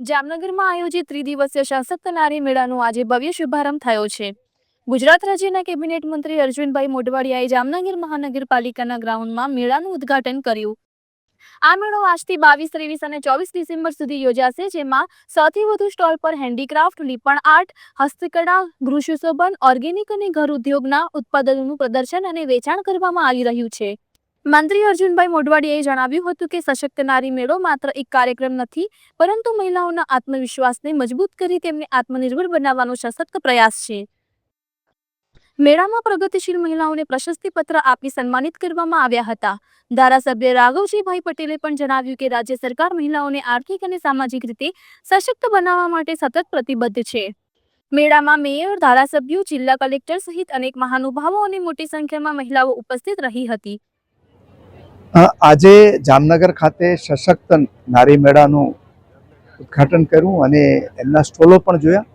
જામનગરમાં આયોજિત ત્રિદિવસીય સશક્ત નારી મેળાનો આજે ભવ્ય શુભારંભ થયો છે. ગુજરાત રાજ્યના કેબિનેટ મંત્રી અર્જુનભાઈ મોઢવાડિયાએ જામનગર મહાનગરપાલિકાના ગ્રાઉન્ડમાં મેળાનું ઉદ્ઘાટન કર્યું. આ મેળો આજથી 22, 23 અને 24 ડિસેમ્બર સુધી યોજાશે, જેમાં સૌથી વધુ સ્ટોલ પર હેન્ડીક્રાફ્ટ, લીપણ આર્ટ, હસ્તકળા, ગૃહ સુશોભન, ઓર્ગેનિક અને ઘર ઉદ્યોગના ઉત્પાદનોનું પ્રદર્શન અને વેચાણ કરવામાં આવી રહ્યું છે. મંત્રી અર્જુનભાઈ મોઢવાડિયાએ જણાવ્યું હતું કે સશક્ત નારી મેળો માત્ર એક કાર્યક્રમ નથી, પરંતુ મહિલાઓના આત્મવિશ્વાસને મજબૂત કરી તેમને આત્મનિર્ભર બનાવવાનો સશક્ત પ્રયાસ છે. મેળામાં પ્રગતિશીલ મહિલાઓને પ્રશસ્તિપત્ર આપી સન્માનિત કરવામાં આવ્યા હતા. ધારાસભ્ય રાઘવજીભાઈ પટેલે પણ જણાવ્યું કે રાજ્ય સરકાર મહિલાઓને આર્થિક અને સામાજિક રીતે સશક્ત બનાવવા માટે સતત પ્રતિબદ્ધ છે. મેળામાં મેયર, ધારાસભ્યો, જિલ્લા કલેક્ટર સહિત અનેક મહાનુભાવો અને મોટી સંખ્યામાં મહિલાઓ ઉપસ્થિત રહી હતી. આજે જામનગર ખાતે સશક્ત નારી મેળાનું ઉદ્ઘાટન કર્યું અને એમના સ્ટોલો પણ જોયા.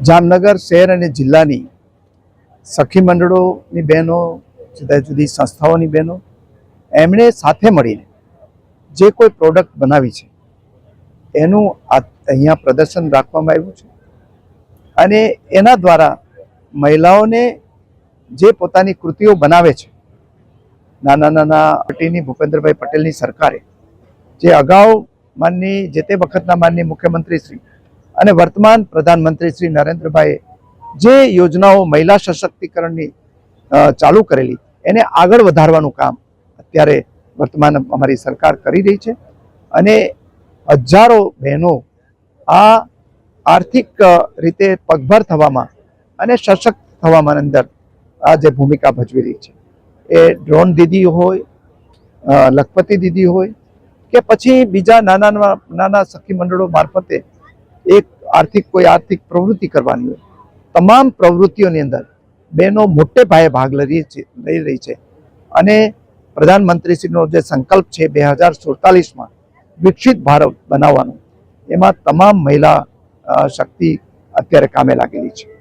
જામનગર શહેર અને જિલ્લાની સખી મંડળોની બહેનો, જુદા જુદી સંસ્થાઓની બહેનો, એમણે સાથે મળીને જે કોઈ પ્રોડક્ટ બનાવી છે એનું અહીંયા પ્રદર્શન રાખવામાં આવ્યું છે અને એના દ્વારા મહિલાઓને જે પોતાની કૃતિઓ બનાવે છે, નાના નાના પાર્ટીની ભૂપેન્દ્રભાઈ પટેલની સરકારે જે અગાઉ જે તે વખતના માનનીય મુખ્યમંત્રી શ્રી અને વર્તમાન પ્રધાનમંત્રી શ્રી નરેન્દ્રભાઈએ જે યોજનાઓ મહિલા સશક્તિકરણની ચાલુ કરેલી એને આગળ વધારવાનું કામ અત્યારે વર્તમાન અમારી સરકાર કરી રહી છે અને હજારો બહેનો આ આર્થિક રીતે પગભર થવામાં અને સશક્ત થવામાં અંદર આ જે ભૂમિકા ભજવી રહી છે, એ ડ્રોન દીદી હોય, લખપતિ દીદી હોય કે પછી બીજા નાના નાના સખી મંડળો મારફતે એક કોઈ આર્થિક પ્રવૃત્તિ કરવાની હોય, તમામ પ્રવૃત્તિઓની અંદર બહેનો મોટે પાયે ભાગ લઈ રહી છે અને પ્રધાનમંત્રીશ્રીનો જે સંકલ્પ છે 2047માં વિકસિત ભારત બનાવવાનો, એમાં તમામ મહિલા શક્તિ અત્યારે કામે લાગેલી છે.